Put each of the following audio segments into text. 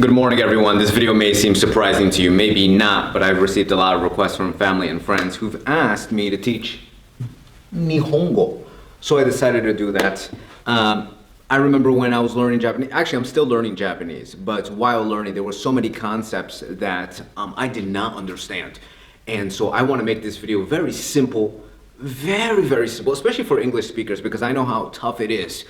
Good morning, everyone. This video may seem surprising to you, maybe not, but I've received a lot of requests from family and friends who've asked me to teach Nihongo. So I decided to do that. I remember when I was learning Japanese, actually I'm still learning Japanese, but while learning there were so many concepts that I did not understand. And so I want to make this video very simple, very simple, especially for English speakers, because I know how tough it is.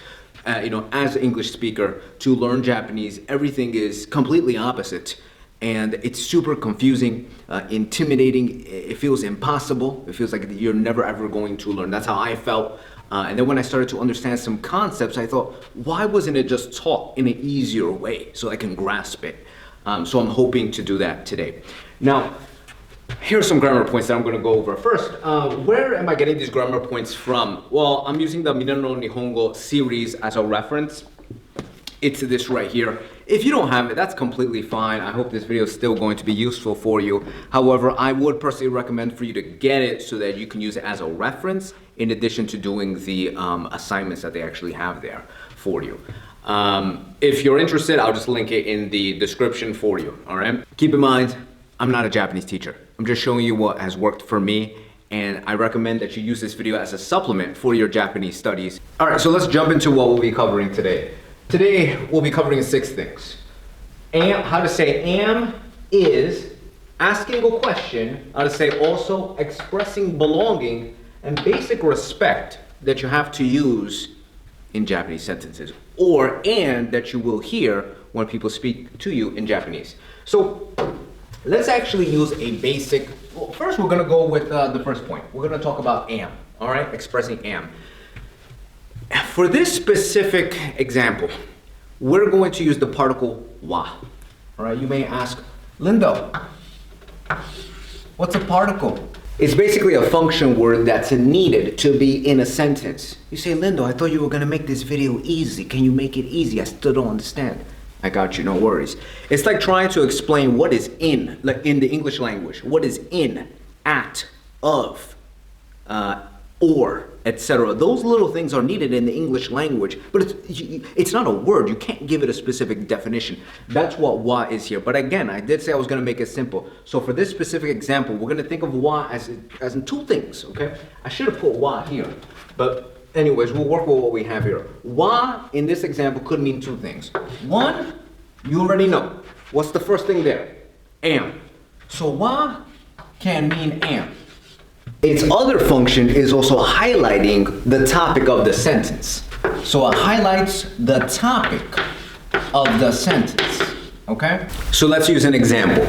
As an English speaker, to learn Japanese, everything is completely opposite. And it's super confusing, intimidating. It feels impossible. It feels like you're never ever going to learn. That's how I felt. And then when I started to understand some concepts, I thought, why wasn't it just taught in an easier way so I can grasp it? So I'm hoping to do that today. Now, here are some grammar points that I'm going to go over. First, where am I getting these grammar points from? Well, I'm using the Minna no Nihongo Series as a reference. It's this right here. If you don't have it, that's completely fine. I hope this video is still going to be useful for you. However, I would personally recommend for you to get it so that you can use it as a reference in addition to doing the assignments that they actually have there for you. If you're interested, I'll just link it in the description for you, all right? Keep in mind, I'm not a Japanese teacher. I'm just showing you what has worked for me, and I recommend that you use this video as a supplement for your Japanese studies. All right, so let's jump into what we'll be covering today. Today, we'll be covering 6 things. How to say am, is, asking a question, how to say also, expressing belonging, and basic respect that you have to use in Japanese sentences, or and that you will hear when people speak to you in Japanese. So, let's actually use a basic, well, first we're gonna go with the first point. We're gonna talk about am, all right? Expressing am. For this specific example, we're going to use the particle wa, all right? You may ask, Lindo, what's a particle? It's basically a function word that's needed to be in a sentence. You say, Lindo, I thought you were gonna make this video easy. Can you make it easy? I still don't understand. I got you, no worries. It's like trying to explain what is in, like in the English language. What is in, at, of, or, etc. Those little things are needed in the English language, but it's not a word. You can't give it a specific definition. That's what wa is here. But again, I did say I was gonna make it simple. So for this specific example, we're gonna think of wa as in 2 things, okay? I should have put wa here, but anyways, we'll work with what we have here. Wa, in this example, could mean 2 things. One, you already know. What's the first thing there? Am. So wa can mean am. Its other function is also highlighting the topic of the sentence. So it highlights the topic of the sentence, okay? So let's use an example.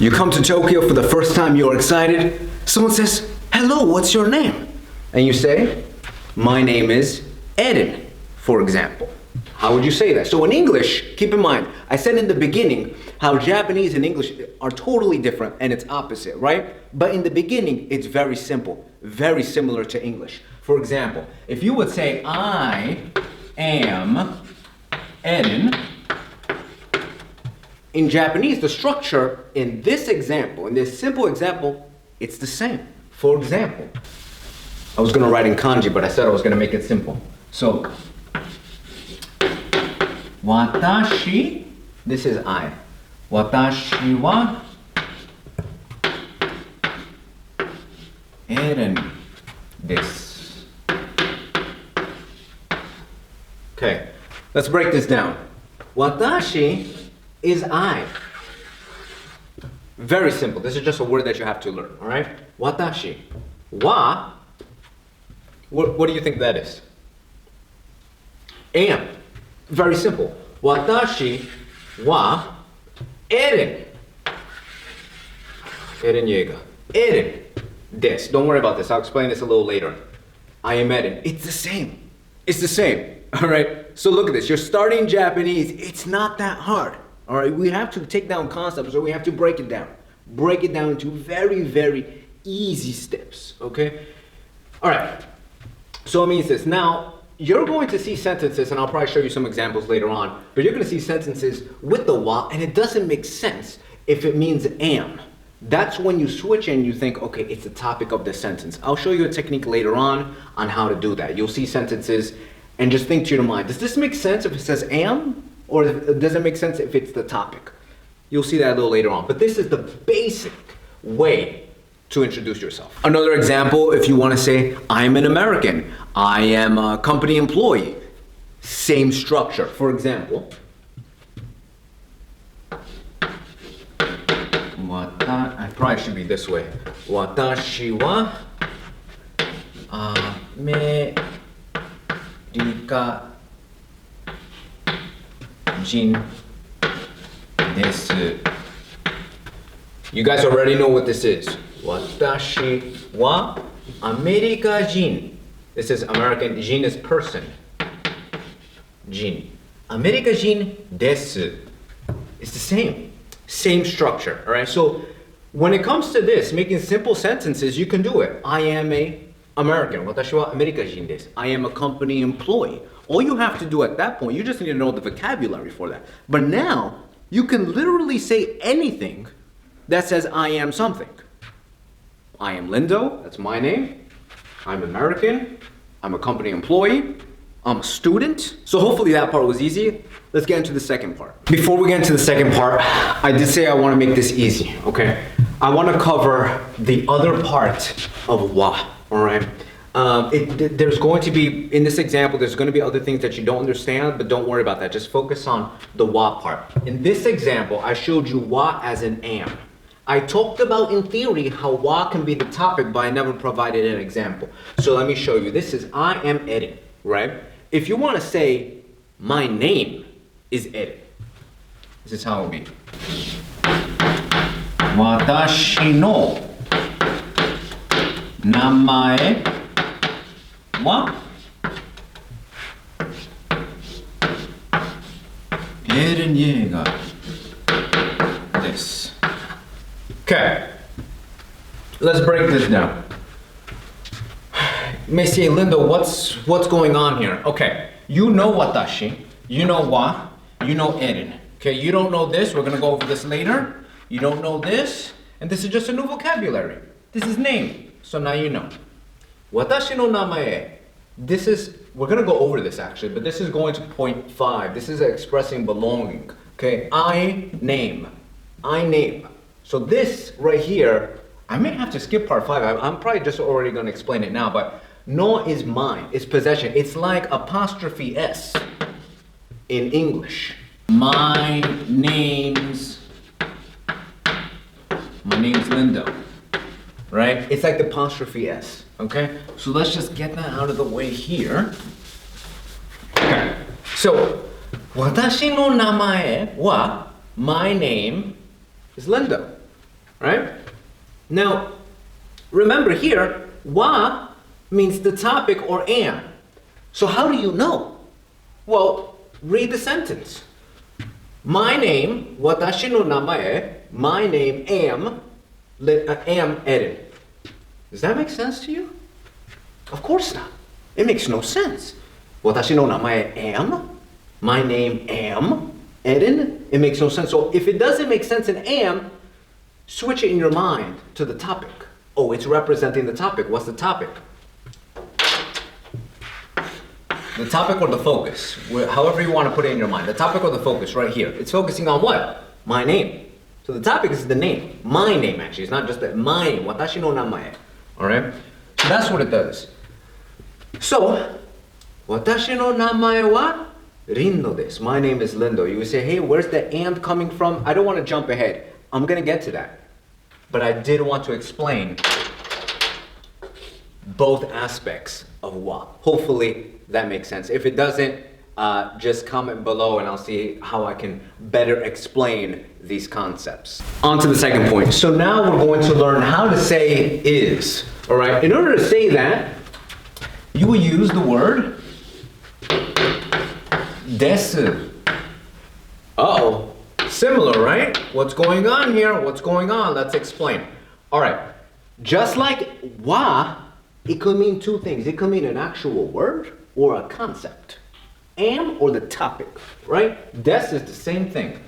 You come to Tokyo for the first time, you're excited. Someone says, hello, what's your name? And you say, my name is Eden, for example. How would you say that? So in English, keep in mind, I said in the beginning how Japanese and English are totally different and it's opposite, right? But in the beginning, it's very simple, very similar to English. For example, if you would say, I am Eden, in Japanese, the structure in this example, in this simple example, it's the same. For example, I was gonna write in kanji, but I said I was gonna make it simple. So, watashi, this is I. Watashi wa Eren desu. Okay, let's break this down. Watashi is I. Very simple. This is just a word that you have to learn, all right? Watashi. Wa, what do you think that is? Am. Very simple. Watashi wa Eren. Eren Yeager. Eren desu. Don't worry about this. I'll explain this a little later. I am Eren. It's the same. It's the same. All right. So look at this. You're starting Japanese. It's not that hard. All right. We have to take down concepts, or we have to break it down. Break it down into very easy steps. Okay. All right. So it means this. Now, you're going to see sentences, and I'll probably show you some examples later on, but you're going to see sentences with the wa, and it doesn't make sense if it means am. That's when you switch and you think, okay, it's the topic of the sentence. I'll show you a technique later on how to do that. You'll see sentences and just think to your mind, does this make sense if it says am? Or does it make sense if it's the topic? You'll see that a little later on. But this is the basic way to introduce yourself. Another example, if you want to say, I'm an American, I am a company employee. Same structure. For example, I probably should be this way. 私はアメリカ人です。You guys already know what this is. 私はアメリカ人. This is American. 人 is person. 人。アメリカ人です. It's the same. Same structure. All right. So when it comes to this, making simple sentences, you can do it. I am a American. 私はアメリカ人です. I am a company employee. All you have to do at that point, you just need to know the vocabulary for that. But now, you can literally say anything that says I am something. I am Lindo, that's my name. I'm American. I'm a company employee. I'm a student. So hopefully that part was easy. Let's get into the second part. Before we get into the second part, I did say I want to make this easy, okay? I want to cover the other part of wa, all right? There's going to be, in this example, there's going to be other things that you don't understand, but don't worry about that. Just focus on the wa part. In this example, I showed you wa as an am. I talked about in theory how wa can be the topic, but I never provided an example. So let me show you. This is I am Eddie, right? If you want to say my name is Eddie, this is how it will be. 私の名前はエレン・イェーガーです。Okay, let's break this down. You may say, Linda, what's going on here? Okay, you know watashi, you know wa, you know Eren. Okay, you don't know this, we're gonna go over this later. You don't know this, and this is just a new vocabulary. This is name, so now you know. Watashi no namae. This is, we're gonna go over this actually, but this is going to point 5. This is expressing belonging. Okay, I name. So this right here, I may have to skip part 5. I'm probably just already gonna explain it now, but no is mine, it's possession. It's like apostrophe S in English. My name's Lindo, right? It's like the apostrophe S, okay? So let's just get that out of the way here. Okay, so, 私の名前は, my name is Lindo, right? Now, remember here, wa means the topic or am. So how do you know? Well, read the sentence. My name, 私の名前, my name am Eren. Does that make sense to you? Of course not. It makes no sense. 私の名前 am, my name am, Eren. It makes no sense. So if it doesn't make sense in am, switch it in your mind to the topic. Oh, it's representing the topic. What's the topic? The topic or the focus, however you want to put it in your mind. The topic or the focus right here. It's focusing on what? My name. So the topic is the name. My name actually. It's not just that. My name. Watashi no namae. Alright? So that's what it does. So, watashi no namae wa Rindo desu. My name is Lindo. You would say, hey, where's the and coming from? I don't want to jump ahead. I'm going to get to that. But I did want to explain both aspects of wa. Hopefully that makes sense. If it doesn't, just comment below and I'll see how I can better explain these concepts. On to the second point. So now we're going to learn how to say is. All right. In order to say that, you will use the word desu. Uh-oh. Similar, right? What's going on here? What's going on? Let's explain. All right. Just like wa, it could mean two things. It could mean an actual word or a concept. Am or the topic, right? Des is the same thing.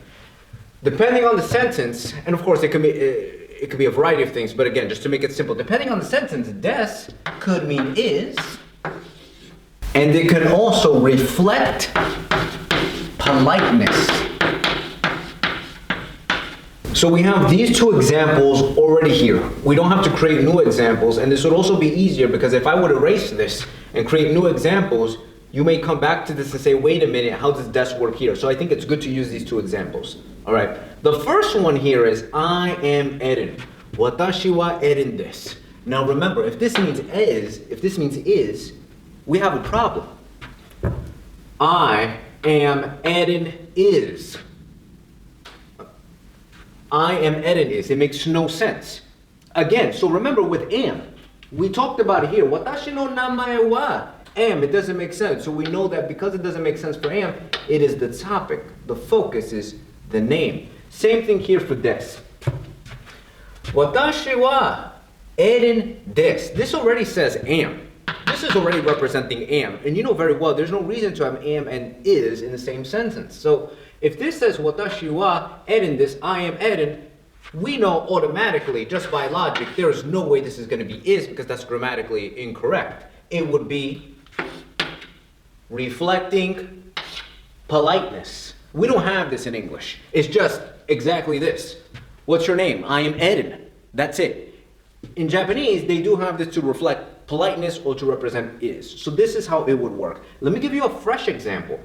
Depending on the sentence, and of course it could be a variety of things, but again, just to make it simple, depending on the sentence, des could mean is, and it could also reflect politeness. So we have these two examples already here. We don't have to create new examples, and this would also be easier because if I would erase this and create new examples, you may come back to this and say, wait a minute, how does this work here? So I think it's good to use these two examples. All right. The first one here is I am Eren. Watashi wa Eren desu. Now remember, if this means is, we have a problem. I am Eren is. I am Eren is. It makes no sense. Again, so remember with am, we talked about it here. Watashi no namae wa am. It doesn't make sense. So we know that because it doesn't make sense for am, it is the topic. The focus is the name. Same thing here for desu. Watashi wa Eren desu. This already says am. This is already representing am. And you know very well, there's no reason to have am and is in the same sentence. So if this says Watashi wa Eren desu, I am Eren, we know automatically, just by logic, there is no way this is going to be is because that's grammatically incorrect. It would be reflecting politeness. We don't have this in English. It's just exactly this. What's your name? I am Eren. That's it. In Japanese, they do have this to reflect politeness or to represent is. So this is how it would work. Let me give you a fresh example.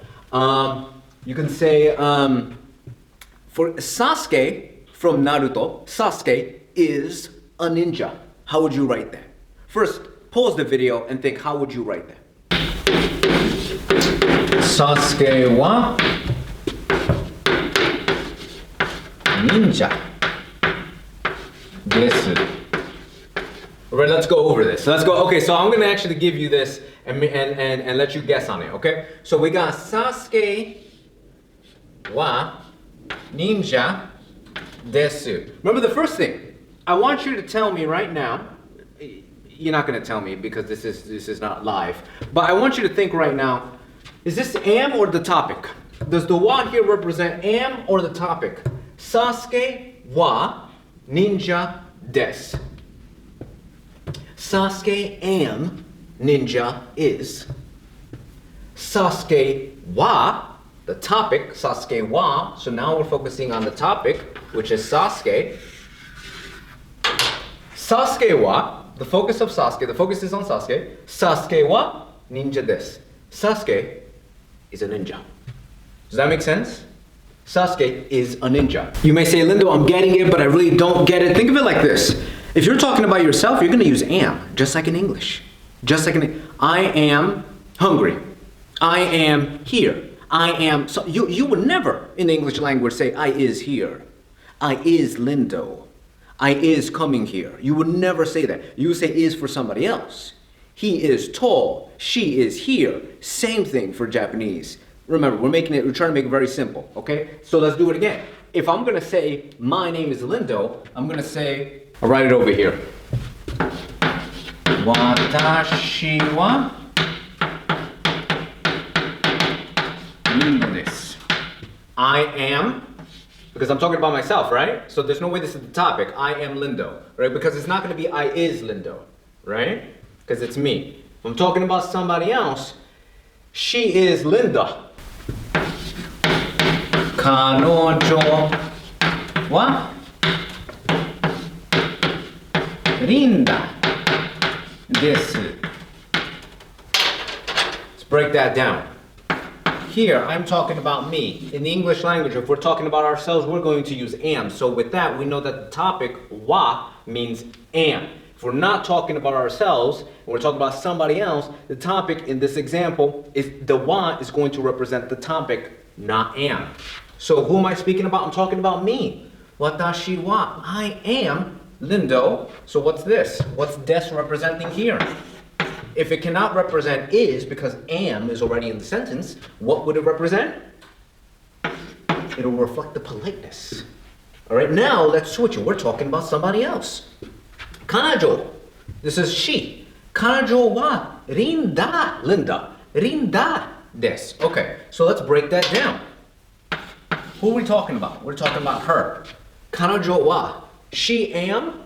You can say, for Sasuke from Naruto, Sasuke is a ninja. How would you write that? First, pause the video and think, how would you write that? Sasuke wa ninja desu. All right, let's go over this. Let's go. Okay, so I'm gonna actually give you this and let you guess on it. Okay. So we got Sasuke wa ninja desu. Remember the first thing. I want you to tell me right now. You're not gonna tell me because this is not live. But I want you to think right now. Is this am or the topic? Does the wa here represent am or the topic? Sasuke wa ninja desu. Sasuke am ninja is. Sasuke wa, the topic, Sasuke wa. So now we're focusing on the topic, which is Sasuke. Sasuke wa, the focus of Sasuke, the focus is on Sasuke. Sasuke wa ninja desu. Sasuke is a ninja. Does that make sense? Sasuke is a ninja. You may say, Lindo, I'm getting it, but I really don't get it. Think of it like this. If you're talking about yourself, you're going to use am, just like in English. Just like in, I am hungry. I am here. I am, so you would never in the English language say, I is here. I is Lindo. I is coming here. You would never say that. You would say is for somebody else. He is tall. She is here. Same thing for Japanese. Remember, we're trying to make it very simple, okay? So let's do it again. If I'm gonna say, my name is Lindo, I'm gonna say, I'll write it over here. Watashi wa Lindo desu. I am, because I'm talking about myself, right? So there's no way this is the topic. I am Lindo, right? Because it's not gonna be I is Lindo, right? Because it's me. If I'm talking about somebody else, she is Linda. Kanojo wa Rinda desu. Let's break that down. Here, I'm talking about me. In the English language, if we're talking about ourselves, we're going to use am. So with that, we know that the topic wa means am. If we're not talking about ourselves, and we're talking about somebody else, the topic in this example is the wa is going to represent the topic, not am. So who am I speaking about? I'm talking about me. Watashi wa. I am Lindo. So what's this? What's desu representing here? If it cannot represent is because am is already in the sentence, what would it represent? It'll reflect the politeness. All right, now let's switch it. We're talking about somebody else. Kanajo. This is she. Kanajo wa rinda. Linda. Rinda desu. Okay, so let's break that down. Who are we talking about? We're talking about her. Kanajo wa. She am.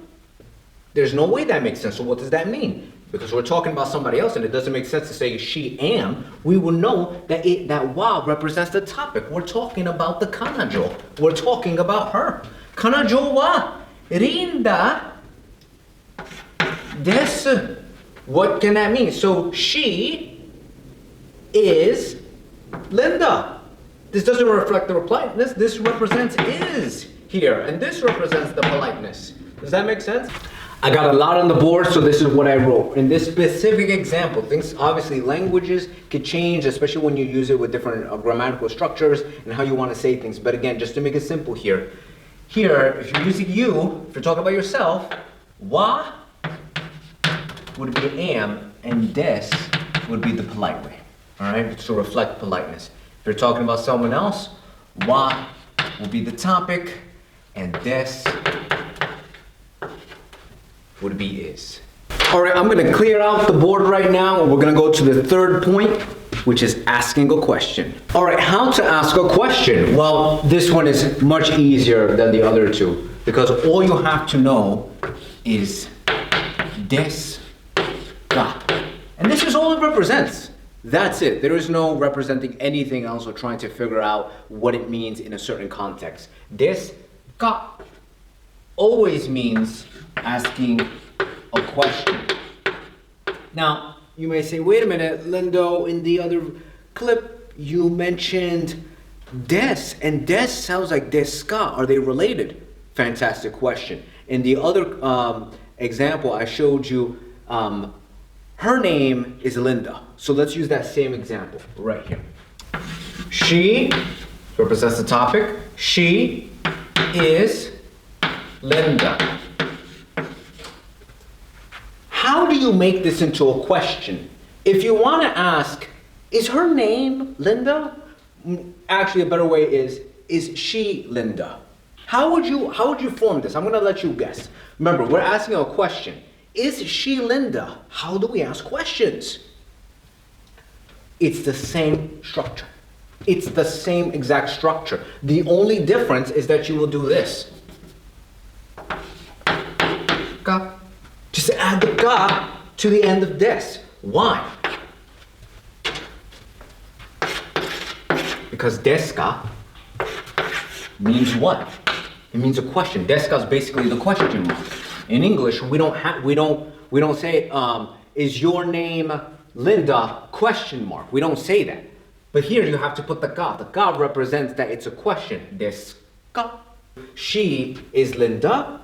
There's no way that makes sense. So what does that mean? Because we're talking about somebody else and it doesn't make sense to say she am. We will know that that wa represents the topic. We're talking about the kanajo. We're talking about her. 彼女はリンダです。What can that mean? So she is Linda. This doesn't reflect the politeness. This represents is here, and this represents the politeness. Does that make sense? I got a lot on the board, so this is what I wrote. In this specific example, things obviously languages could change, especially when you use it with different grammatical structures and how you want to say things. But again, just to make it simple here, if you're using you, if you're talking about yourself, wa would be am, and des would be the polite way. All right, to reflect politeness. If you're talking about someone else, wa will be the topic, and des would be is. All right, I'm gonna clear out the board right now, and we're gonna go to the third point, which is asking a question. All right, how to ask a question? Well, this one is much easier than the other two, because all you have to know is des ga. And this is all it represents. That's it. There is no representing anything else or trying to figure out what it means in a certain context. Des ga always means asking a question. Now, you may say, wait a minute, Lindo, in the other clip, you mentioned des, and des sounds like deska. Are they related? Fantastic question. In the other example, I showed you her name is Linda. So let's use that same example right here. She represents the topic. She is Linda. How do you make this into a question? If you want to ask, is her name Linda? Actually, a better way is she Linda? How would you form this? I'm going to let you guess. Remember, we're asking a question. Is she Linda? How do we ask questions? It's the same structure. It's the same exact structure. The only difference is that you will do this. Ga. Just add the ga to the end of des. Why? Because deska means what? It means a question. Deska is basically the question mark. In English, we don't say is your name Linda question mark. We don't say that. But here you have to put the ga. The ga represents that it's a question. Deska. She is Linda.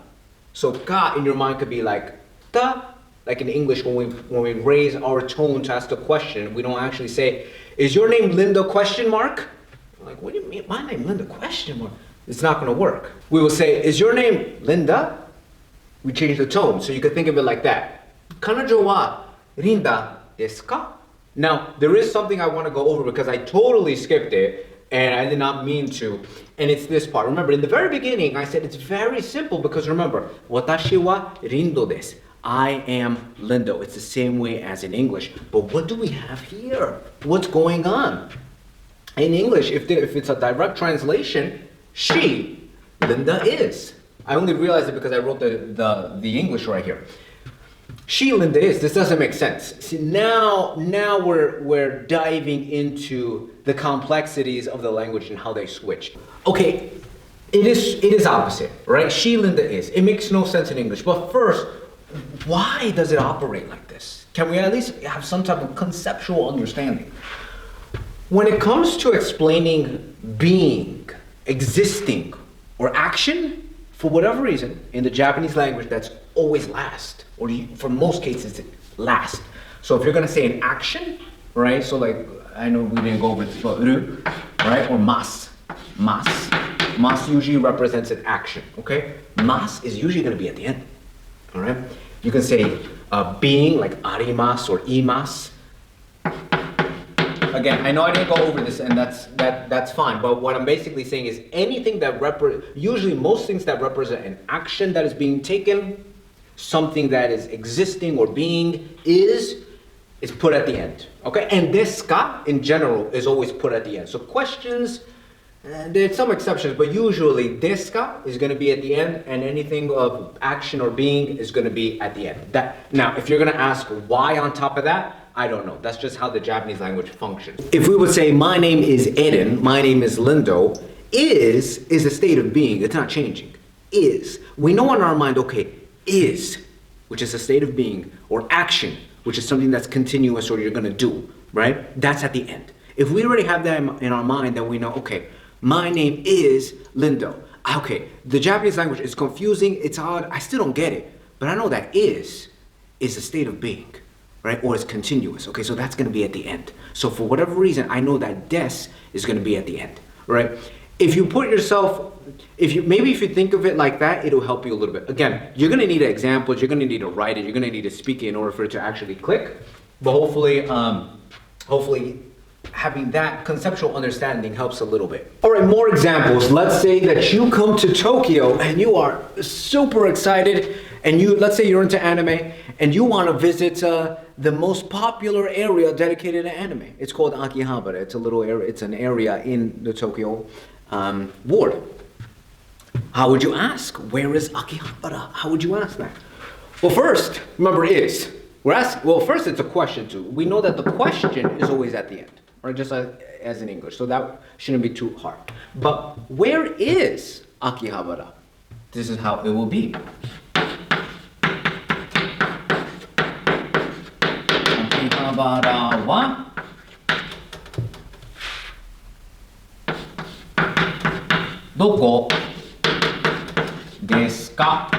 So ga in your mind could be like da. Like in English, when we raise our tone to ask a question, we don't actually say, is your name Linda question mark? Like, what do you mean, my name Linda question mark? It's not going to work. We will say, is your name Linda? We change the tone, so you can think of it like that. Kanajo wa Rinda desu ka? Now, there is something I want to go over because I totally skipped it, and I did not mean to, and it's this part. Remember, in the very beginning, I said it's very simple because remember, watashi wa rindo desu. I am Lindo. It's the same way as in English. But what do we have here? What's going on? In English, if it's a direct translation, she, Linda is. I only realized it because I wrote the English right here. She, Linda is. This doesn't make sense. See, now we're diving into the complexities of the language and how they switch. Okay, it is opposite, right? She, Linda is. It makes no sense in English. But first, why does it operate like this? Can we at least have some type of conceptual understanding? When it comes to explaining being, existing, or action, for whatever reason, in the Japanese language, that's always last, or for most cases, last. So if you're going to say an action, right? So like, I know we didn't go over this, but ru, right? Or mas. Mas usually represents an action, okay? Mas is usually going to be at the end, all right? You can say being, like arimas or imas. Again, I know I didn't go over this, and that's fine. But what I'm basically saying is anything that usually most things that represent an action that is being taken, something that is existing or being is put at the end. Okay, and deska in general is always put at the end. So questions, there's some exceptions, but usually deska is going to be at the end, and anything of action or being is going to be at the end. Now, if you're going to ask why on top of that, I don't know. That's just how the Japanese language functions. If we would say, my name is Eden, my name is Lindo, is a state of being. It's not changing. is. We know in our mind, okay, is, which is a state of being, or action, which is something that's continuous or you're going to do, right? That's at the end. If we already have that in our mind, then we know, okay, my name is Lindo. Okay, the Japanese language is confusing, it's odd, I still don't get it, but I know that is a state of being, right? Or it's continuous. Okay, so that's going to be at the end. So for whatever reason, I know that des is going to be at the end, right? If you put yourself, if you think of it like that, it'll help you a little bit. Again, you're going to need examples, you're going to need to write it, you're going to need to speak it in order for it to actually click. But hopefully having that conceptual understanding helps a little bit. All right, more examples. Let's say that you come to Tokyo and you are super excited, and let's say you're into anime and you want to visit the most popular area dedicated to anime. It's called Akihabara. It's a little area. It's an area in the Tokyo ward. How would you ask? Where is Akihabara? How would you ask that? Well, first, remember is. First it's a question too. We know that the question is always at the end, right? Just as in English. So that shouldn't be too hard. But where is Akihabara? This is how it will be. Akihabara wa doko desu ka?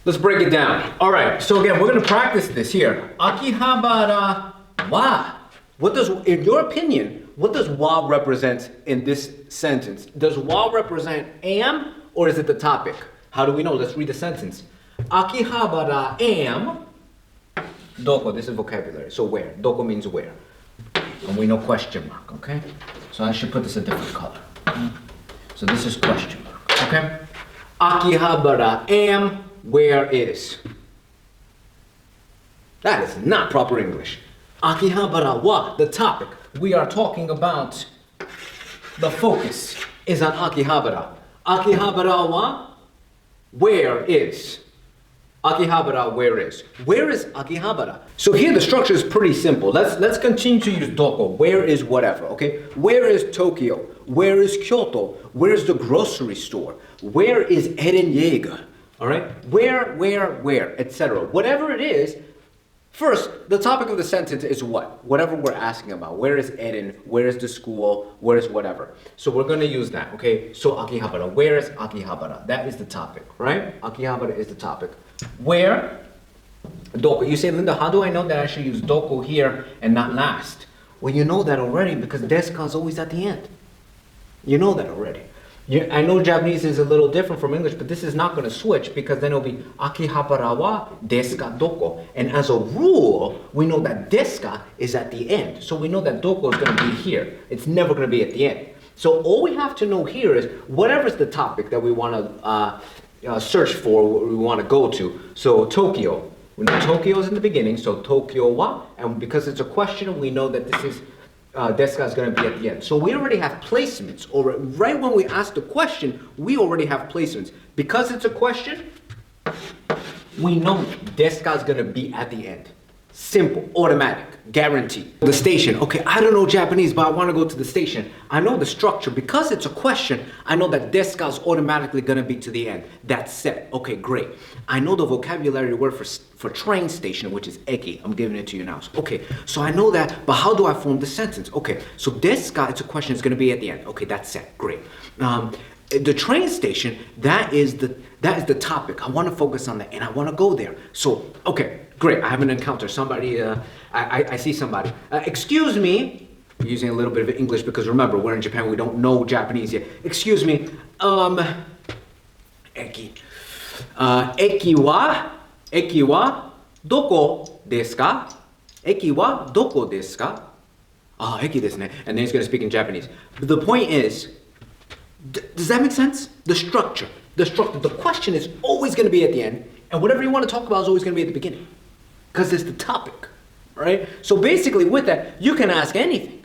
Let's break it down. All right, so again, we're going to practice this here. Akihabara wa. In your opinion, what does wa represent in this sentence? Does wa represent am, or is it the topic? How do we know? Let's read the sentence. Akihabara am doko. This is vocabulary. So where? Doko means where. And we know question mark, okay? So I should put this a different color. So this is question mark, okay? Akihabara am, where is? That is not proper English. Akihabara wa, the topic. We are talking about the focus is on Akihabara. Akihabara wa, where is? Akihabara, where is? Where is Akihabara? So here the structure is pretty simple. Let's continue to use doko. Where is whatever, okay? Where is Tokyo? Where is Kyoto? Where is the grocery store? Where is Eren Yeager? All right? Where, etc. Whatever it is, first, the topic of the sentence is what? Whatever we're asking about. Where is Eren? Where is the school? Where is whatever? So we're going to use that, okay? So Akihabara. Where is Akihabara? That is the topic, right? Akihabara is the topic. Where? Doko. You say, Linda, how do I know that I should use doko here and not last? Well, you know that already because desu is always at the end. You know that already. I know Japanese is a little different from English, but this is not going to switch because then it'll be Akihabara wa desu ka doko. And as a rule, we know that desu ka is at the end. So we know that doko is going to be here. It's never going to be at the end. So all we have to know here is whatever's the topic that we want to search for, what we want to go to. So Tokyo. We know Tokyo is in the beginning, so Tokyo wa. And because it's a question, we know that this is desu ka is going to be at the end. So we already have placements. Or right when we ask the question, we already have placements. Because it's a question, we know desu ka is going to be at the end. Simple, automatic, guaranteed. The station. Okay, I don't know Japanese, but I want to go to the station. I know the structure. Because it's a question, I know that desu ka is automatically going to be to the end. That's set. Okay, great. I know the vocabulary word for train station, which is eki. I'm giving it to you now. Okay, so I know that, but how do I form the sentence? Okay, so desu ka, it's a question, it's going to be at the end. Okay, that's set. Great. The train station, that is the topic. I want to focus on that, and I want to go there. So, okay, great. I have an encounter. Somebody, I see somebody. Excuse me. I'm using a little bit of English because remember, we're in Japan. We don't know Japanese yet. Excuse me. Eki. Eki wa doko desu ka? Eki wa doko desu ka? Eki desu ne. And then he's going to speak in Japanese. But the point is, does that make sense? The structure. The question is always going to be at the end, and whatever you want to talk about is always going to be at the beginning, because it's the topic, right? So basically with that, you can ask anything,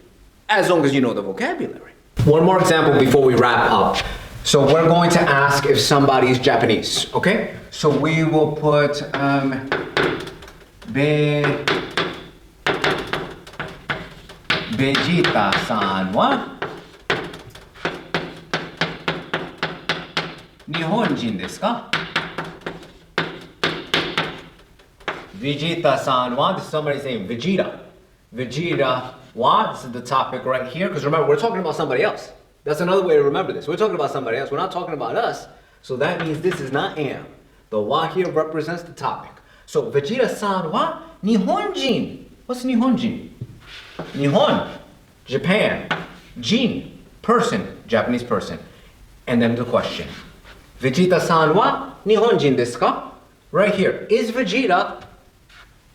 as long as you know the vocabulary. One more example before we wrap up. So we're going to ask if somebody is Japanese, okay? So we will put Vegeta-san wa 日本人ですか? Vegeta-san wa, this is somebody saying Vegeta. Vegeta wa, this is the topic right here. Because remember, we're talking about somebody else. That's another way to remember this. We're talking about somebody else. We're not talking about us. So that means this is not am. The wa here represents the topic. So Vegeta-san wa, Nihonjin. What's Nihonjin? Nihon, Japan. Jin, person, Japanese person. And then the question. Vegeta-san wa Nihonjin desu ka? Right here. Is Vegeta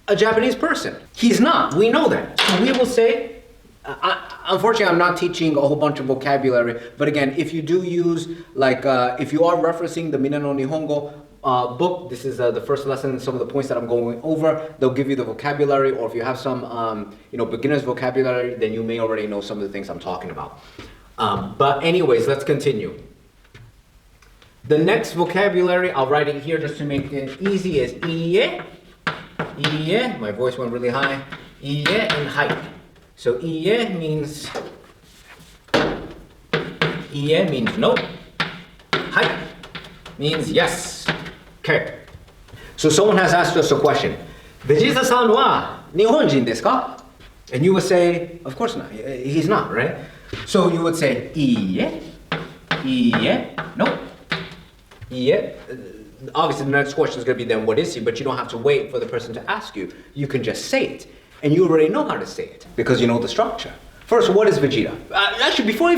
a Japanese person? He's not. We know that. So we will say, unfortunately, I'm not teaching a whole bunch of vocabulary. But again, if you do use, like, if you are referencing the Minna no Nihongo book, this is the first lesson, some of the points that I'm going over. They'll give you the vocabulary, or if you have some, beginner's vocabulary, then you may already know some of the things I'm talking about. But anyways, let's continue. The next vocabulary, I'll write it here just to make it easy, is iie. Iie, my voice went really high. Iie and hai. So iie means no. Hai means yes. Okay. So someone has asked us a question. Vegeta-san wa Nihonjin desu ka? And you would say, of course not. He's not, right? So you would say iie, no. Yeah. Obviously, the next question is going to be then, what is he? But you don't have to wait for the person to ask you. You can just say it. And you already know how to say it because you know the structure. First, what is Vegeta? Actually, before I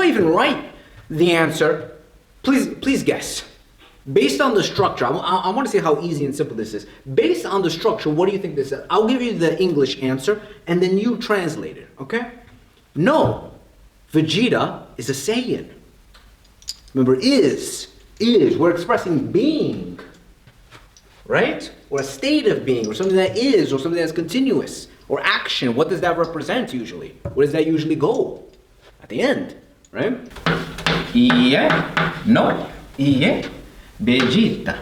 even write the answer, please guess. Based on the structure, I want to see how easy and simple this is. Based on the structure, what do you think this is? I'll give you the English answer, and then you translate it, okay? No. Vegeta is a Saiyan. Remember, is. We're expressing being, right? Or a state of being, or something that is, or something that's continuous, or action. What does that represent usually? Where does that usually go? At the end, right? Iie, no, iie, Vegeta.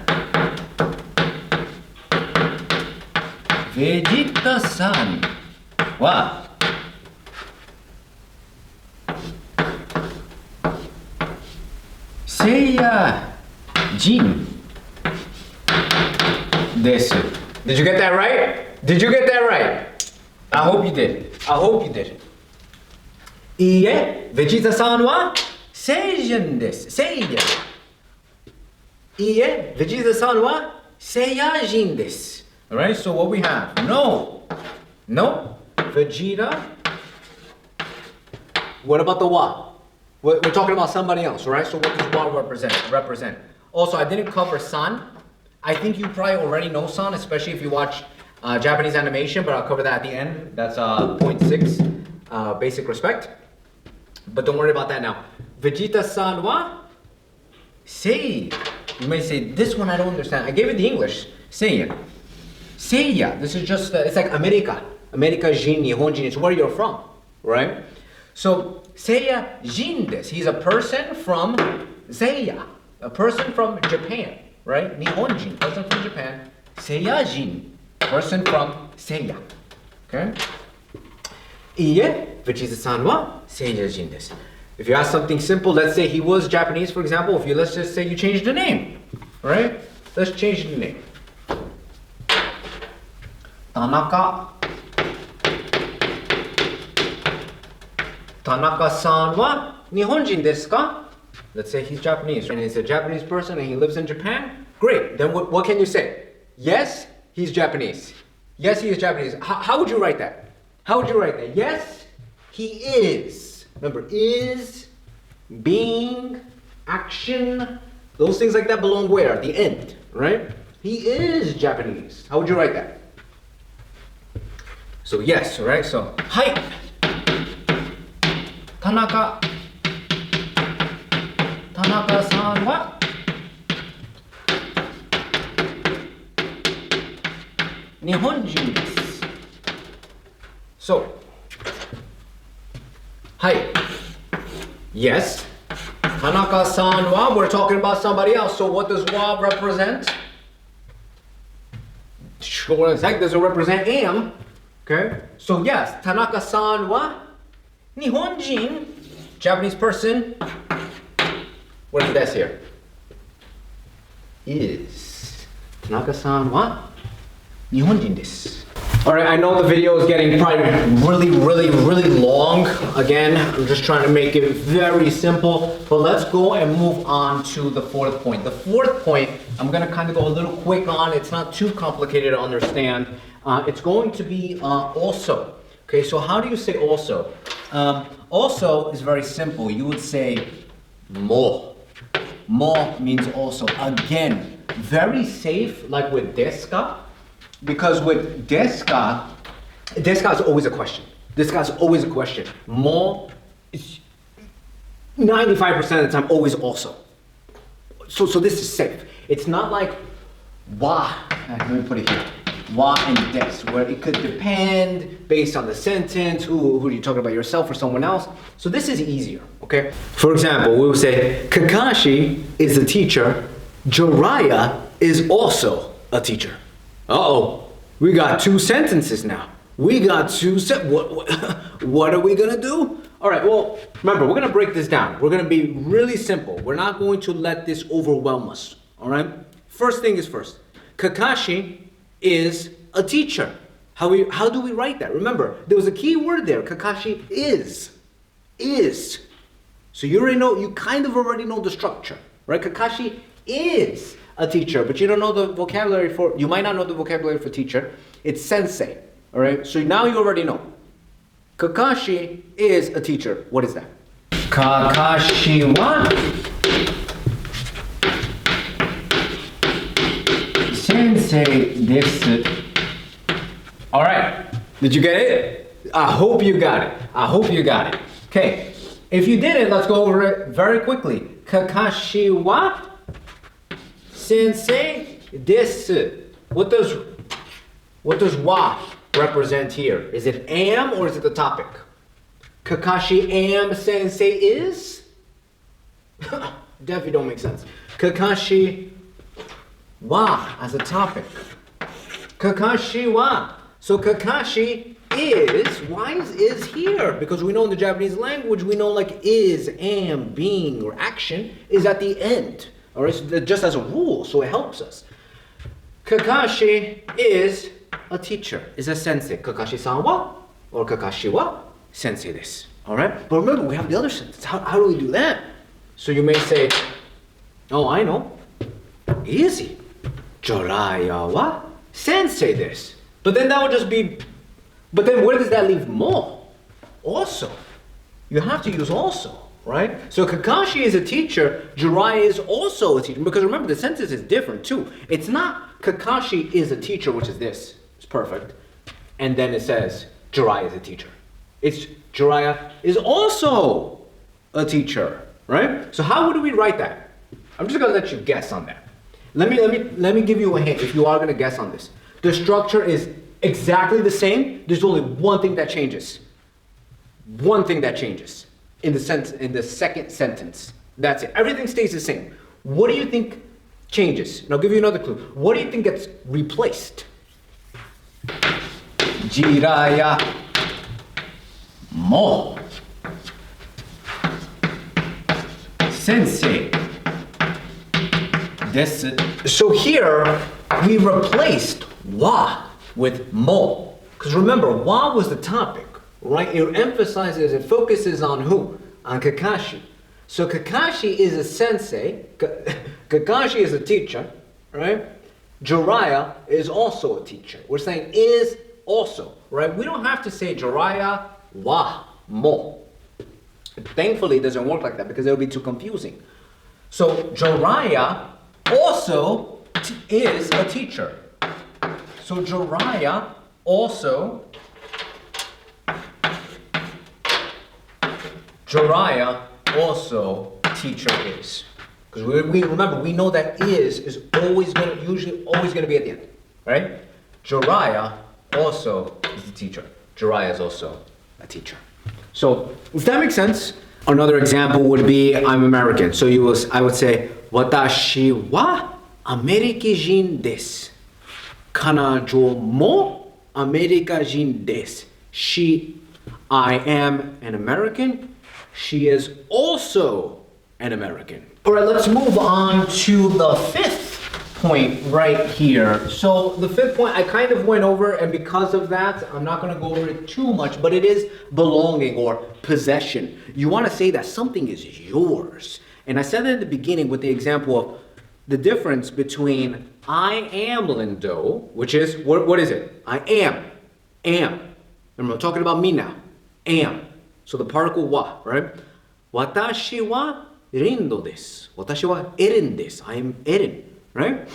Vegeta-san wa Seiyajin desu. Did you get that right? Did you get that right? I hope you did. Iie, Vegeta-san wa Seiyajin desu. Seiya. Iie, Vegeta-san wa Seiyajin desu. Alright, so what we have? No, Vegeta. What about the wa? We're talking about somebody else, right? So what does wa represent? Also, I didn't cover san. I think you probably already know san, especially if you watch Japanese animation, but I'll cover that at the end. That's point 6, basic respect. But don't worry about that now. Vegeta-san wa sei. You may say, this one I don't understand. I gave it the English. Seiya. This is just, it's like America. America, Jin, Nihonjin. It's where you're from, right? So, Seiyajin desu. He's a person from Seiya. A person from Japan, right? Nihonjin, person from Japan. Seiyajin, person from Seiya. Okay? Iie, Vegeta-san wa Seiyajin desu. If you ask something simple, let's say he was Japanese, for example. Let's just say you changed the name, right? Let's change the name. Tanaka-san wa Nihonjin desu ka? Let's say he's Japanese, and he's a Japanese person and he lives in Japan. Great. Then what can you say? Yes, he's Japanese. Yes, he is Japanese. How would you write that? Yes, he is. Remember, is, being, action, those things like that belong where? At the end, right? He is Japanese. How would you write that? So yes, right? So, hai. Tanaka-san wa Nihonjin desu. So, hai. Yes. Tanaka-san wa, we're talking about somebody else. So what does wa represent? Sure, does it represent am? Okay. So yes, Tanaka-san wa Nihonjin, Japanese person. What is this here? is. Tanaka-san wa Nihonjin desu. Alright, I know the video is getting probably really long. Again, I'm just trying to make it very simple. But let's go and move on to the fourth point. The fourth point, I'm going to kind of go a little quick on. It's not too complicated to understand. It's going to be also. Okay, so how do you say also? Also is very simple. You would say mo. Mo means also. Again, very safe, like with desu ka. Because with desu ka is always a question. Desu ka is always a question. Mo is 95% of the time always also. So this is safe. It's not like wa. Let me put it here. Wa and desu, where it could depend based on the sentence, who are you talking about, yourself or someone else. So this is easier, okay? For example, we will say, Kakashi is a teacher, Jiraiya is also a teacher. Uh-oh, we got two sentences now. We got two what are we gonna do? All right, well, remember, we're gonna break this down. We're gonna be really simple. We're not going to let this overwhelm us, all right? First thing is first. Kakashi is a teacher. How do we write that? Remember, there was a key word there. Kakashi is. So you already know, you kind of already know the structure, right? Kakashi is a teacher, but you don't know the vocabulary for, you might not know the vocabulary for teacher. It's sensei, all right? So now you already know. Kakashi is a teacher. What is that? Kakashi wa sensei desu. All right, did you get it? I hope you got it. Okay, if you didn't, let's go over it very quickly. Kakashi wa sensei desu. What does wa represent here? Is it am or is it the topic? Kakashi am sensei is? Definitely don't make sense. Kakashi wa as a topic. Kakashi wa. So Kakashi is, why is here? Because we know in the Japanese language, we know like is, am, being, or action is at the end. All right, so just as a rule, so it helps us. Kakashi is a teacher, is a sensei. Kakashi-san wa, or Kakashi wa sensei desu. All right, but remember, we have the other sentence. How do we do that? So you may say, oh, I know. Easy. Jiraiya wa sensei desu. But then that would just be, but then where does that leave mo? Also. You have to use also, right? So Kakashi is a teacher, Jiraiya is also a teacher. Because remember, the sentence is different too. It's not Kakashi is a teacher, which is this. It's perfect. And then it says Jiraiya is a teacher. It's Jiraiya is also a teacher, right? So how would we write that? I'm just gonna let you guess on that. Let me give you a hint if you are gonna guess on this. The structure is exactly the same. There's only one thing that changes. One thing that changes in the second sentence. That's it. Everything stays the same. What do you think changes? And I'll give you another clue. What do you think gets replaced? Jiraiya mo sensei desu. So here we replaced wa with mo. Because remember, wa was the topic, right? It emphasizes, it focuses on who? On Kakashi. So Kakashi is a sensei, Kakashi is a teacher, right? Jiraiya is also a teacher. We're saying is also, right? We don't have to say Jiraiya wa mo. Thankfully, it doesn't work like that because it would be too confusing. So Jiraiya also is a teacher. So Jiraiya also teacher is. Because we remember, we know that is usually always gonna be at the end, right? Jiraiya also is the teacher. Jiraiya is also a teacher. So if that makes sense, another example would be I'm American. So I would say watashi wa Amerikajin desu. Kanajo mo Amerikajin desu. I am an American. She is also an American. All right, let's move on to the fifth point right here. So the fifth point I kind of went over, and because of that, I'm not going to go over it too much, but it is belonging or possession. You want to say that something is yours. And I said that in the beginning with the example of the difference between I am Lindo, which is, what is it? I am. Remember, I'm talking about me now. Am. So the particle wa, right? Watashi wa rindo desu. Watashi wa eren desu. I am Eren, right?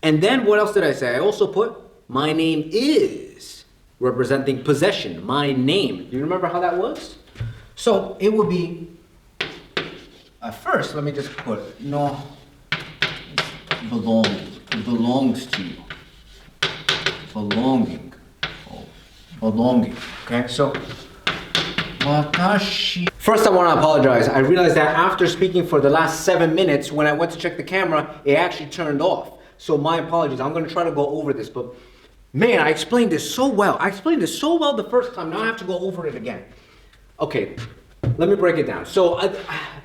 And then what else did I say? I also put my name is, representing possession. My name. Do you remember how that was? So it would be, first, let me just put no belonging. It belongs to you. Belonging. Belonging. Okay, so watashi. First, I want to apologize. I realized that after speaking for the last 7 minutes, when I went to check the camera, it actually turned off. So my apologies. I'm going to try to go over this, but man, I explained this so well. I explained this so well the first time. Now I have to go over it again. Okay, let me break it down. So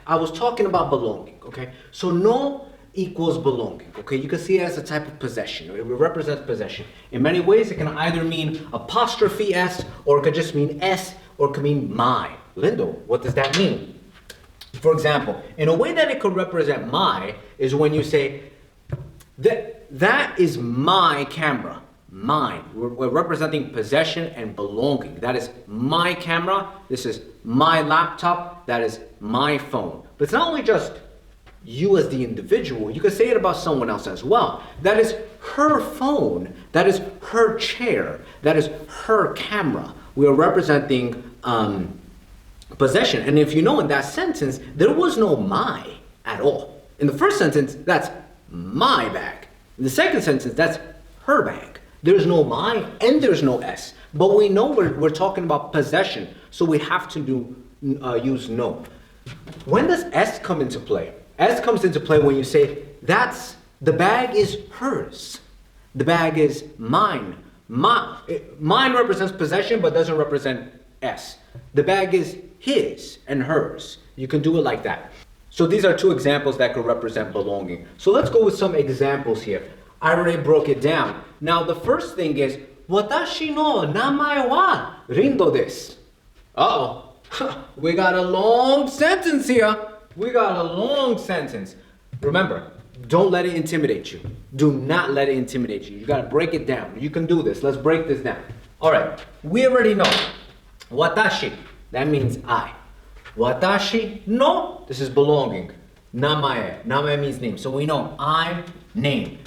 I was talking about belonging. Okay, so no equals belonging. Okay, you can see it as a type of possession. It represents possession. In many ways, it can either mean apostrophe S, or it could just mean S, or it could mean my. Lindo, what does that mean? For example, in a way that it could represent my is when you say that is my camera. Mine. We're representing possession and belonging. That is my camera. This is my laptop. That is my phone. But it's not only just you as the individual. You can say it about someone else as well. That is her phone. That is her chair. That is her camera. We are representing possession. And if you know, in that sentence, there was no my at all. In the first sentence, that's my bag. In the second sentence, that's her bag. There's no my and there's no S. But we know we're talking about possession, so we have to use no. When does S come into play? S comes into play when you say, the bag is hers. The bag is mine. Mine represents possession but doesn't represent S. The bag is his and hers. You can do it like that. So these are two examples that could represent belonging. So let's go with some examples here. I already broke it down. Now the first thing is, watashi no namae wa rindo desu. Uh-oh. We got a long sentence here. We got a long sentence. Remember, don't let it intimidate you. Do not let it intimidate you. You got to break it down. You can do this. Let's break this down. All right. We already know. Watashi, that means I. Watashi no, this is belonging. Namae, namae means name. So we know I'm name.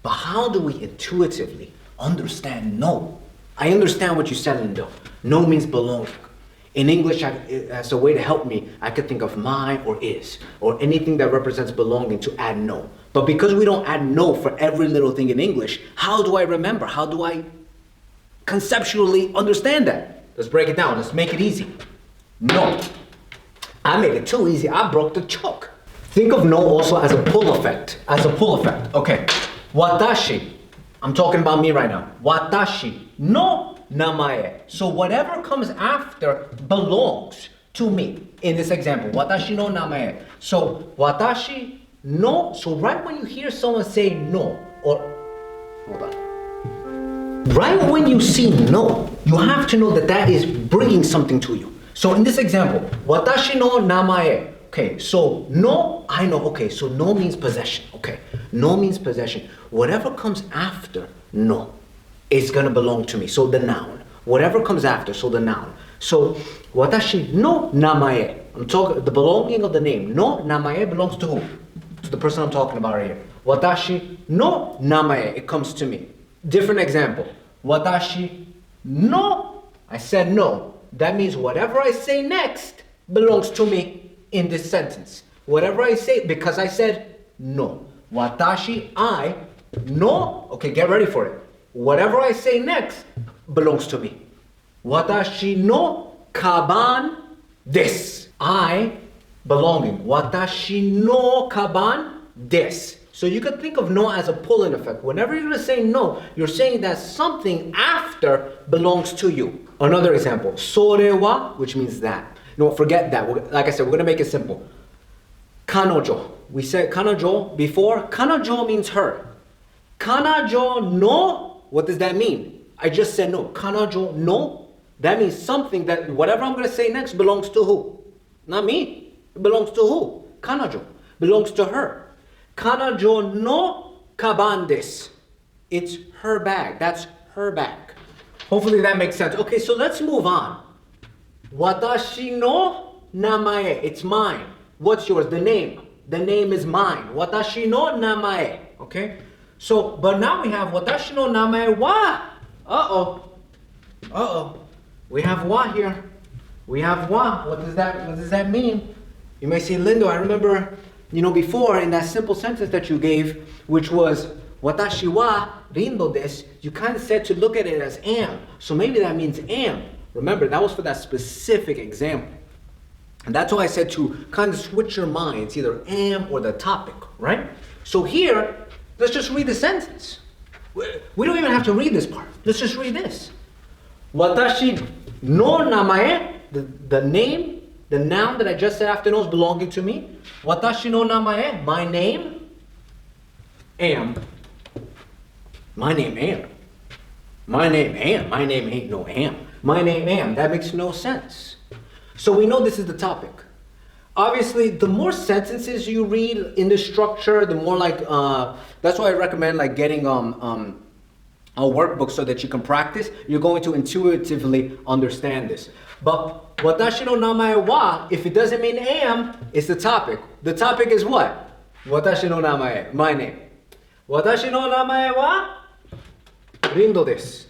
But how do we intuitively understand no? I understand what you said, Lindo. No means belonging. In English, as a way to help me, I could think of my or is, or anything that represents belonging to add no. But because we don't add no for every little thing in English, how do I remember? How do I conceptually understand that? Let's break it down. Let's make it easy. No. I made it too easy. I broke the chalk. Think of no also as a pull effect. As a pull effect. Okay. Watashi. I'm talking about me right now. Watashi no namae. So whatever comes after belongs to me. In this example, watashi no namae. So watashi no. So right when you hear someone say no, or hold on. Right when you see no, you have to know that that is bringing something to you. So in this example, watashi no namae. Okay, so no, I know. Okay, so no means possession. Okay, no means possession. Whatever comes after no is gonna belong to me. So the noun. Whatever comes after, so the noun. So watashi no namae. I'm talking the belonging of the name. No namae belongs to who? To the person I'm talking about right here. Watashi no namae. It comes to me. Different example. Watashi no. I said no. That means whatever I say next belongs to me in this sentence. Whatever I say, because I said no. Watashi, I, no. Okay, get ready for it. Whatever I say next belongs to me. Watashi no kaban desu. I, belonging. Watashi no kaban desu. So you can think of no as a pull-in effect. Whenever you're going to say no, you're saying that something after belongs to you. Another example, sore wa, which means that. No, forget that. Like I said, we're going to make it simple. Kanojo. We said kanajo before. Kanajo means her. Kanajo no, what does that mean? I just said no. Kanajo no, that means something that whatever I'm going to say next belongs to who? Not me. It belongs to who? Kanajo. Belongs to her. Kanajo no kaban desu. It's her bag. That's her bag. Hopefully that makes sense. Okay, so let's move on. Watashi no namae. It's mine. What's yours? The name. The name is mine. Watashi no namae. Okay? So, but now we have watashi no namae wa. Uh-oh. We have wa here. We have wa. What does that mean? You may say, Lindo, I remember, before in that simple sentence that you gave, which was watashi wa rindo desu, you kind of said to look at it as am. So maybe that means am. Remember, that was for that specific example. And that's why I said to kind of switch your mind. It's either am or the topic, right? So here, let's just read the sentence. We don't even have to read this part. Let's just read this. Watashi no namae, the name, the noun that I just said after no is belonging to me. Watashi no namae, my name, am. My name am. My name am. My name ain't no am. My name am. That makes no sense. So we know this is the topic. Obviously, the more sentences you read in the structure, the more that's why I recommend getting a workbook so that you can practice. You're going to intuitively understand this. But watashi no namae wa, if it doesn't mean am, it's the topic. The topic is what? Watashi no namae, my name. Watashi no namae wa rindo desu.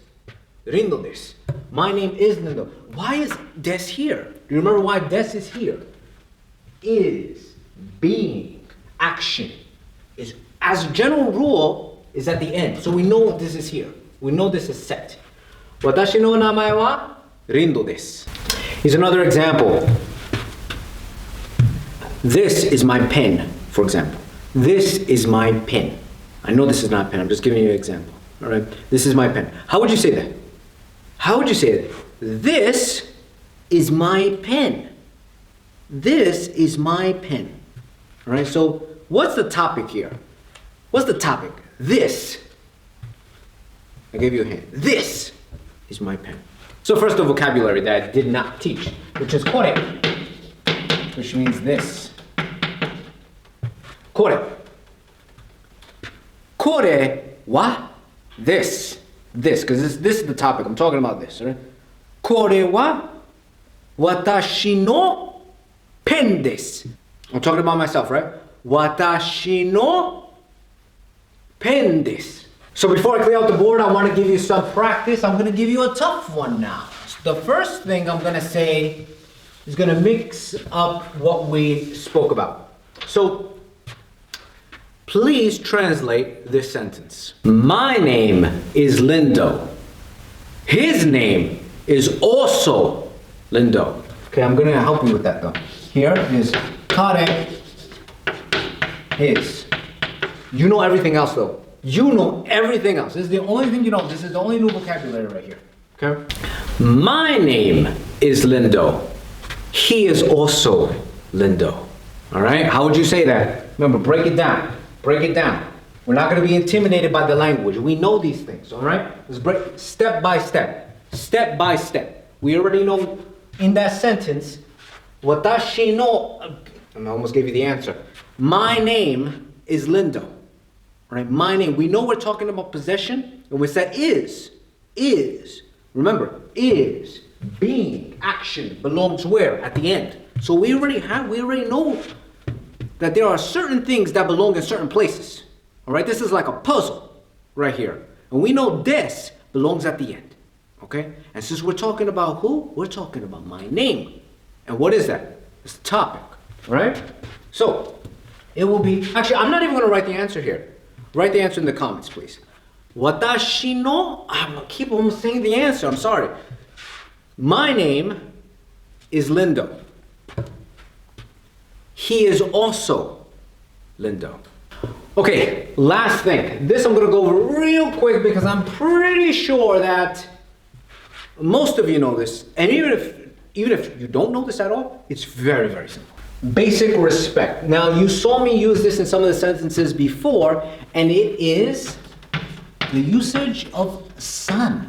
Rindo desu. My name is Lindo. Why is des here? Do you remember why des is here? Is, being, action. Is, as a general rule, is at the end. So we know this is here. We know this is set. Watashi no namae wa rindo desu. Here's another example. This is my pen, for example. This is my pen. I know this is not a pen. I'm just giving you an example. All right? This is my pen. How would you say that? How would you say that? This is my pen. This is my pen. All right? So what's the topic here? What's the topic? This. I gave you a hint. This is my pen. So first the vocabulary that I did not teach, which is kore, which means this. Kore. Kore wa this. This, because this is the topic. I'm talking about this. Right? Kore wa watashi no pen desu. I'm talking about myself, right? Watashi no pen desu. So before I clear out the board, I want to give you some practice. I'm going to give you a tough one now. So the first thing I'm going to say is going to mix up what we spoke about. So please translate this sentence. My name is Lindo. His name is also Lindo. Okay, I'm going to help you with that though. Here is kare, his. You know everything else though. You know everything else. This is the only thing you know. This is the only new vocabulary right here. Okay? My name is Lindo. He is also Lindo. All right? How would you say that? Remember, break it down. Break it down. We're not going to be intimidated by the language. We know these things, all right? Let's break step by step. Step by step. We already know in that sentence, watashi no, I almost gave you the answer. My name is Lindo. Right? My name. We know we're talking about possession, and we said is. Remember, is, being, action belongs where? At the end. So we already know that there are certain things that belong in certain places. All right, this is like a puzzle right here. And we know this belongs at the end. Okay? And since we're talking about who? We're talking about my name. And what is that? It's the topic. All right? So, it will be, actually, I'm not even going to write the answer here. Write the answer in the comments, please. Watashi no, I'm going to keep on saying the answer. I'm sorry. My name is Lindo. He is also Lindo. Okay, last thing. This I'm going to go real quick because I'm pretty sure that most of you know this. And even if you don't know this at all, it's very, very simple. Basic respect. Now, you saw me use this in some of the sentences before, and it is the usage of son.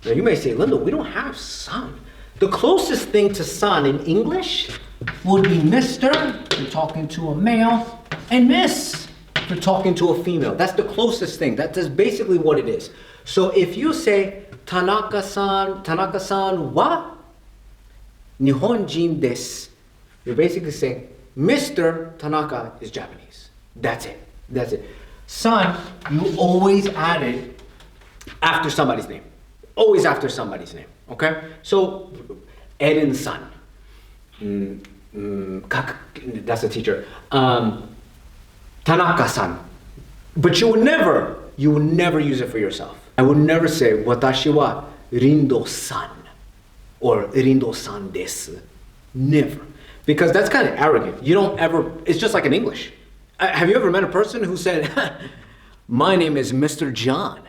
Now, you may say, Linda, we don't have son. The closest thing to son in English would be Mr. if you're talking to a male, and Miss if you're talking to a female. That's the closest thing. That is basically what it is. So if you say, Tanaka-san wa Nihonjin desu, you're basically saying, Mr. Tanaka is Japanese. That's it. That's it. Son, you always add it after somebody's name. Always after somebody's name. Okay? So, Eden's son. That's a teacher. Tanaka-san. But you would never use it for yourself. I would never say, Watashi wa Rindo-san or Rindo-san desu. Never. Because that's kind of arrogant. You don't ever, it's just like in English. Have you ever met a person who said, my name is Mr. John?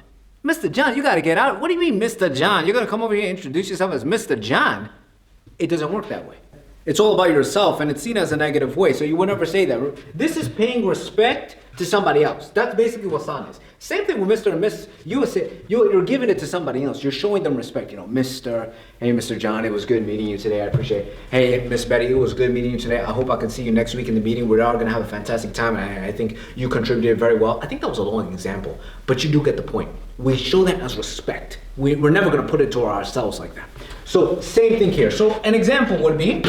Mr. John, you got to get out. What do you mean, Mr. John? You're going to come over here and introduce yourself as Mr. John? It doesn't work that way. It's all about yourself, and it's seen as a negative way, so you would never say that. This is paying respect to somebody else. That's basically what san is. Same thing with Mr. and Miss. You would say, you're giving it to somebody else. You're showing them respect. You know, Mr. Hey, Mr. John, it was good meeting you today. I appreciate it. Hey, Miss Betty, it was good meeting you today. I hope I can see you next week in the meeting. We're all going to have a fantastic time, and I think you contributed very well. I think that was a long example, but you do get the point. We show that as respect. We're never going to put it to ourselves like that. So, same thing here. So, an example would be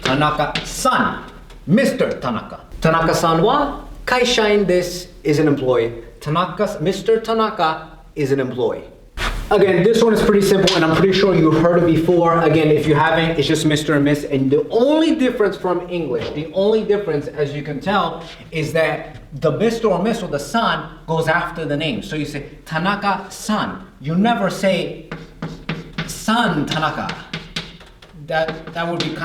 Tanaka-san, Mr. Tanaka. Tanaka-san wa kaishain desu is an employee. Mr. Tanaka is an employee. Again, this one is pretty simple, and I'm pretty sure you heard it before. Again, if you haven't, it's just Mr. and Miss. And the only difference from English, the only difference, as you can tell, is that the Mr. or Miss or the san goes after the name. So you say Tanaka-san. You never say San Tanaka. That would be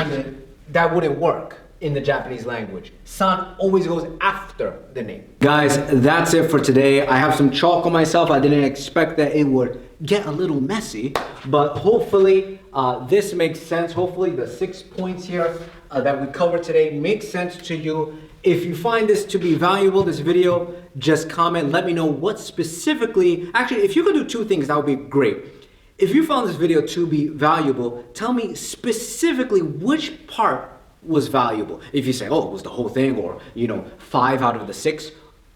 that wouldn't work in the Japanese language. San always goes after the name. Guys, that's it for today. I have some chalk on myself. I didn't expect that it would get a little messy, but hopefully this makes sense. Hopefully the 6 points here that we covered today make sense to you. If you find this to be valuable, this video, just comment. Let me know what specifically, actually, if you could do two things, that would be great. If you found this video to be valuable, tell me specifically which part was valuable. If you say, oh, it was the whole thing, or 5 out of the 6.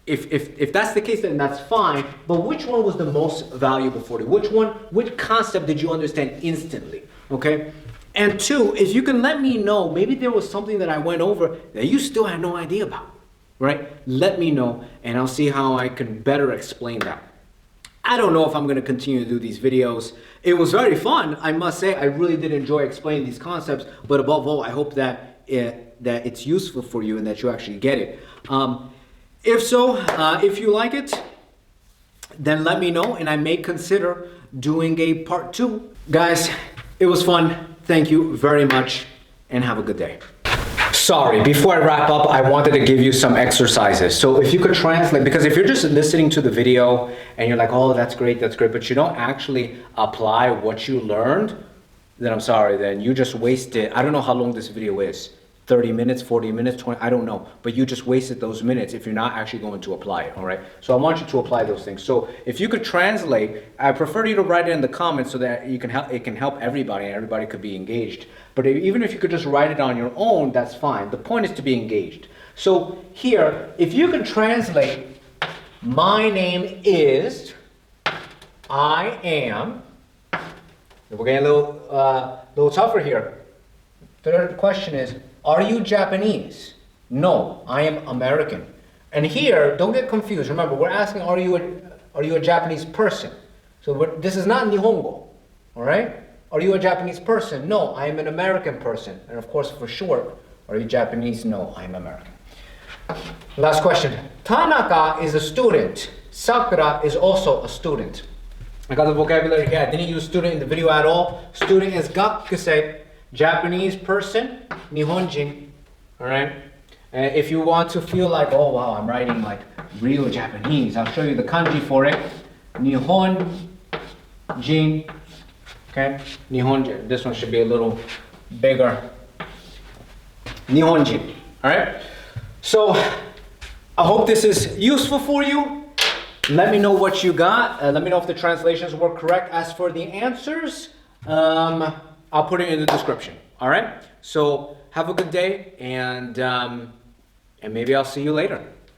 If that's the case, then that's fine. But which one was the most valuable for you? Which concept did you understand instantly? Okay? And 2, if you can let me know, maybe there was something that I went over that you still had no idea about, right? Let me know, and I'll see how I can better explain that. I don't know if I'm going to continue to do these videos. It was very fun, I must say. I really did enjoy explaining these concepts, but above all, I hope that it's useful for you and that you actually get it. If so, if you like it, then let me know, and I may consider doing a part 2. Guys, it was fun. Thank you very much, and have a good day. Sorry, before I wrap up, I wanted to give you some exercises. So if you could translate, because if you're just listening to the video and you're like, oh, that's great, but you don't actually apply what you learned, then I'm sorry, then you just wasted, I don't know how long this video is, 30 minutes, 40 minutes, 20, I don't know, but you just wasted those minutes if you're not actually going to apply it, all right? So I want you to apply those things. So if you could translate, I prefer you to write it in the comments so that it can help everybody and everybody could be engaged. But even if you could just write it on your own, that's fine. The point is to be engaged. So here, if you can translate, my name is, I am, we're getting a little tougher here. The third question is, are you Japanese? No, I am American. And here, don't get confused. Remember, we're asking, are you a Japanese person? So this is not Nihongo, all right? Are you a Japanese person? No, I am an American person. And of course, for short, are you Japanese? No, I am American. Last question. Tanaka is a student. Sakura is also a student. I got the vocabulary here. I didn't use student in the video at all. Student is gakusei. Japanese person, Nihonjin. All right? And if you want to feel like, oh wow, I'm writing like real Japanese, I'll show you the kanji for it. Nihonjin. Okay? Nihonjin. This one should be a little bigger. Nihonjin. All right? So, I hope this is useful for you. Let me know what you got. Let me know if the translations were correct. As for the answers, I'll put it in the description. All right? So, have a good day, and maybe I'll see you later.